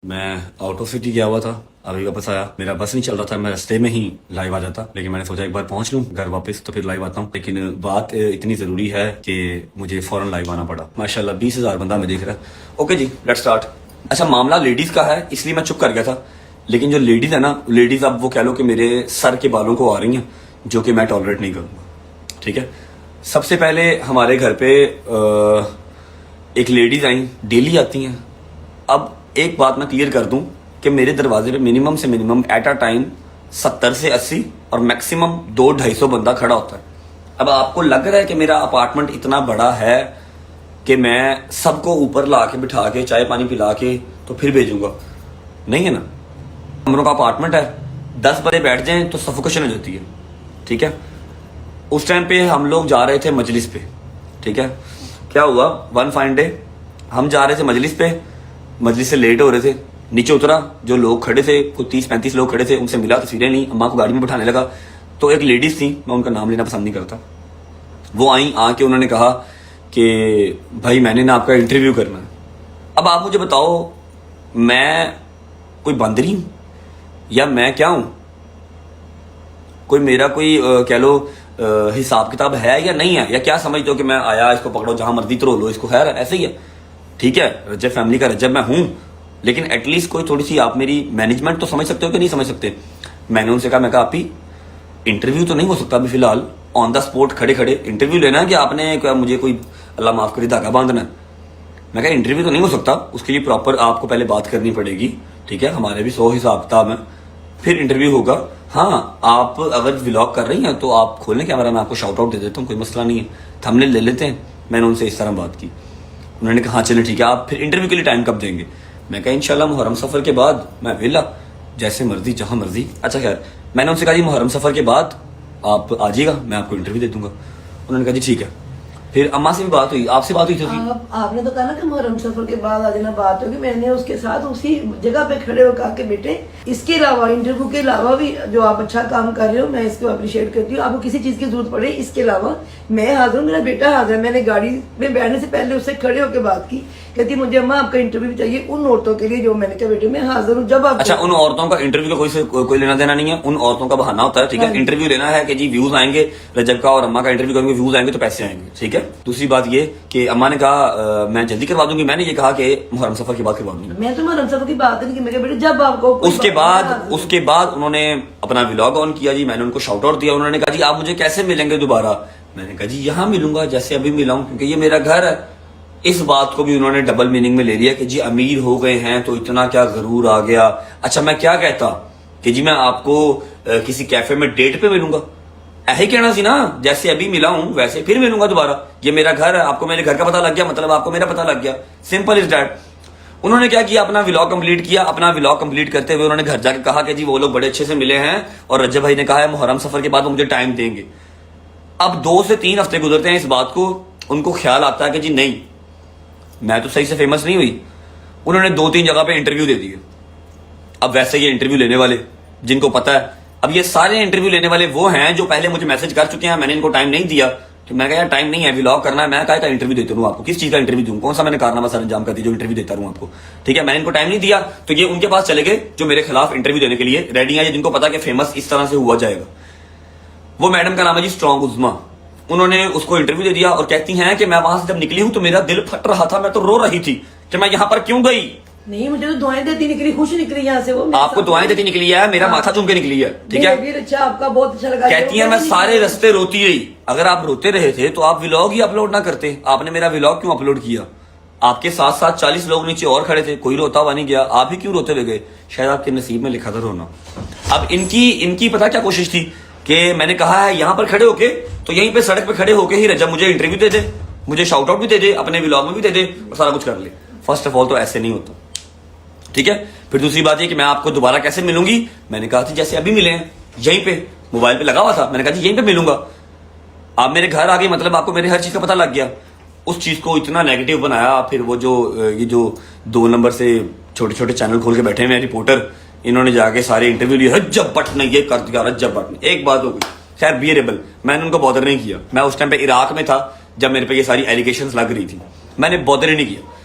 मैं out of city गया हुआ था, अभी वापस आया। मेरा बस नहीं चल रहा था, मैं रास्ते में ही लाइव आ जाता, लेकिन मैंने सोचा एक बार पहुंच लूं घर वापस तो फिर लाइव आता हूं। लेकिन बात इतनी जरूरी है कि मुझे फौरन लाइव आना पड़ा। माशाल्लाह 20,000 बंदा मैं देख रहा है। ओके जी, लेट्स स्टार्ट। अच्छा, मामला लेडीज का है इसलिए मैं चुप कर गया था, लेकिन जो लेडीज है ना, लेडीज अब वो कह लो कि मेरे सर के बालों को आ रही हैं, जो कि मैं टॉलरेट नहीं करूंगा। ठीक है, सबसे पहले हमारे घर पे एक लेडीज आई, डेली आती हैं। अब एक बात मैं क्लियर कर दूं कि मेरे दरवाजे पे मिनिमम से मिनिमम एट अ टाइम 70 से 80 और मैक्सिमम 200-250 बंदा खड़ा होता है। अब आपको लग रहा है कि मेरा अपार्टमेंट इतना बड़ा है कि मैं सबको ऊपर ला के बिठा के चाय पानी पिला के तो फिर भेजूंगा? नहीं है ना। कमरों का अपार्टमेंट है, 10 बंदे बैठ जाएं तो सफोकेशन हो जाती है। ठीक है, उस टाइम पे हम लोग जा रहे थे मजलिस पे। ठीक है, क्या हुआ, वन फाइन डे हम जा रहे थे मजलिस पे, मजलिस से लेट हो रहे थे। नीचे उतरा, जो लोग खड़े थे, कुछ 30-35 लोग खड़े थे, उनसे मिला, तस्वीरें ली, अम्मा को गाड़ी में बिठाने लगा। तो एक लेडीज थी, मैं उनका नाम लेना पसंद नहीं करता, वो आई, आके उन्होंने कहा कि भाई मैंने ना आपका इंटरव्यू करना है। अब आप मुझे बताओ, मैं कोई बंदरी हूं या मैं क्या हूं? कोई मेरा कोई कह लो हिसाब किताब है या नहीं है, या क्या समझते हो कि मैं आया, इसको पकड़ो जहां मर्जी तरो लो इसको? खैर ऐसे ही है। ठीक है, रजब फैमिली का रजब मैं हूं, लेकिन एटलीस्ट कोई थोड़ी सी आप मेरी मैनेजमेंट तो समझ सकते हो कि नहीं समझ सकते? मैंने उनसे कहा, मैं कहा आप ही इंटरव्यू तो नहीं हो सकता अभी फिलहाल, ऑन द स्पॉट खड़े खड़े इंटरव्यू लेना है कि आपने क्या मुझे कोई अल्लाह माफ करे धागा बांधना है? मैं कहा इंटरव्यू तो नहीं हो सकता, उसके लिए प्रॉपर आपको पहले बात करनी पड़ेगी। ठीक है, हमारे भी 100 हिसाब किताब है, फिर इंटरव्यू होगा। हाँ, आप अगर व्लॉग कर रही हैं तो आप खोलें कैमरा, मैं आपको शाउट आउट दे देता हूँ, कोई मसला नहीं है, थंबनेल ले लेते हैं। मैंने उनसे इस तरह बात की, उन्होंने कहा हाँ चलें ठीक है, आप फिर इंटरव्यू के लिए टाइम कब देंगे? मैं कहा इंशाल्लाह मुहर्रम सफर के बाद, मैं वेला, जैसे मर्जी जहां मर्जी। अच्छा खैर, मैंने उनसे कहा जी मुहर्रम सफर के बाद आप आ जाइएगा, मैं आपको इंटरव्यू दे दूंगा। उन्होंने कहा जी ठीक है। फिर अम्मा से भी बात हुई, आपसे बात हुई थी? आपने तो कहा ना कि मुहर्रम सफर के बाद आज ना बात होगी, मैंने उसके साथ उसी जगह पे खड़े होकर कहा कि बेटे इसके अलावा, इंटरव्यू के अलावा भी जो आप अच्छा काम कर रहे हो, मैं इसको अप्रिशिएट करती हूँ। आपको किसी चीज की जरूरत पड़े, इसके अलावा मैं हाजिर हूँ, मेरा बेटा हाजिर है। मैंने गाड़ी में बैठने से पहले उससे खड़े होकर बात की, कहती मुझे अम्मा आपका इंटरव्यू भी चाहिए उन औरतों के लिए, जो मैंने कहा बेटे मैं हाजिर हूँ जब आप। अच्छा, उन औरतों का इंटरव्यू का कोई लेना देना नहीं है, उन औरतों का बहाना होता है। ठीक है, इंटरव्यू लेना है कि जी व्यूज आएंगे, रजब का और अम्मा का इंटरव्यू करेंगे, व्यूज आएंगे तो पैसे आएंगे। ठीक है, दूसरी बात ये कि अम्मा ने कहा मैं जल्दी करवा दूंगी, मैंने ये कहा कि मुहर्रम सफर के बाद करवा दूंगी। मैं तो मुहर्रम सफर की बात नहीं की, मैं बेटे जब आपको। उसके बाद उन्होंने अपना व्लॉग ऑन किया जी, मैंने उनको शाउट आउट दिया। उन्होंने कहा जी आप मुझे कैसे मिलेंगे दोबारा? मैंने कहा जी यहाँ मिलूंगा जैसे अभी मिला हूं, क्योंकि ये मेरा घर है। इस बात को भी उन्होंने डबल मीनिंग में ले लिया कि जी अमीर हो गए हैं तो इतना क्या गरूर आ गया। अच्छा, मैं क्या कहता कि जी मैं आपको किसी कैफे में डेट पे मिलूंगा? ऐसे कहना सी ना, जैसे अभी मिला हूं वैसे फिर मिलूंगा दोबारा। ये मेरा घर है, आपको मेरे घर का पता लग गया, मतलब आपको मेरा पता लग गया, सिंपल इज दैट। उन्होंने क्या किया, अपना व्लॉग कंप्लीट किया। अपना व्लॉग कंप्लीट करते हुए उन्होंने घर जाके कहा कि जी वो लोग बड़े अच्छे से मिले हैं और रजब भाई ने कहा है मुहर्रम सफर के बाद वो मुझे टाइम देंगे। अब 2 से 3 हफ्ते गुजरते हैं, इस बात को उनको ख्याल आता है कि जी नहीं, मैं तो सही से फेमस नहीं हुई। उन्होंने 2-3 जगह पे इंटरव्यू दे दिए। अब वैसे ये इंटरव्यू लेने वाले जिनको पता है, अब ये सारे इंटरव्यू लेने वाले वो हैं जो पहले मुझे मैसेज कर चुके हैं, मैंने इनको टाइम नहीं दिया। तो मैं कहा टाइम नहीं है, व्लॉग करना है, मैं कहा इंटरव्यू देता रहूं आपको? किस चीज का इंटरव्यू दूं? कौन सा मैंने कारनामा सर अंजाम कर दिया जो इंटरव्यू देता रहूं आपको? ठीक है, मैंने इनको टाइम नहीं दिया, तो ये उनके पास चले गए जो मेरे खिलाफ इंटरव्यू देने के लिए रेडी है, जिनको पता कि फेमस इस तरह से हुआ जाएगा। वो मैडम का नाम है जी स्ट्रॉन्ग उज़मा। उन्होंने उसको इंटरव्यू दे दिया और कहती हैं कि मैं वहां से जब निकली हूं तो मेरा दिल फट रहा था, मैं तो रो रही थी कि मैं यहां पर क्यों गई। नहीं, मुझे तो दुआएं देती निकली, खुश निकली यहाँ से वो। आपको दुआएं देती निकली है, मेरा माथा चूम के निकली है। ठीक है, अच्छा आपका बहुत अच्छा लगा। कहती है मैं सारे रास्ते रोती रही। अगर आप रोते रहे थे तो आप व्लॉग ही अपलोड ना करते, आपने मेरा व्लॉग क्यों अपलोड किया? आपके साथ साथ 40 लोग नीचे और खड़े थे, कोई रोता हुआ नहीं गया, आप ही क्यों रोते हुए गए? शायद आपके नसीब में लिखा था रोना। अब इनकी पता क्या कोशिश थी कि मैंने कहा है यहां पर खड़े होके, तो यहीं पे सड़क पे खड़े होके ही रजब मुझे इंटरव्यू दे दे, मुझे शाउट आउट भी दे दे, अपने व्लॉग में भी दे दे और सारा कुछ कर ले। फर्स्ट ऑफ ऑल तो ऐसे नहीं होता। ठीक है, फिर दूसरी बात ये कि मैं आपको दोबारा कैसे मिलूंगी? मैंने कहा था जैसे अभी मिले हैं, यहीं पे मोबाइल पे लगा हुआ था, मैंने कहा जी यहीं पे मिलूंगा। आप मेरे घर आ गए, मतलब आपको मेरे हर चीज का पता लग गया। उस चीज को इतना नेगेटिव बनाया। फिर वो ये जो 2 नंबर से छोटे छोटे चैनल खोल के बैठे हुए रिपोर्टर, इन्होंने जाके सारे इंटरव्यू लिए, रज्जब भट्ट ने ये कर दिया, रज्जब भट्ट ने। एक बात हो गई, खैर बियरेबल, मैंने उनको बॉदर नहीं किया। मैं उस टाइम पे इराक में था जब मेरे पे ये सारी एलिगेशंस लग रही थी, मैंने बॉदर ही नहीं किया।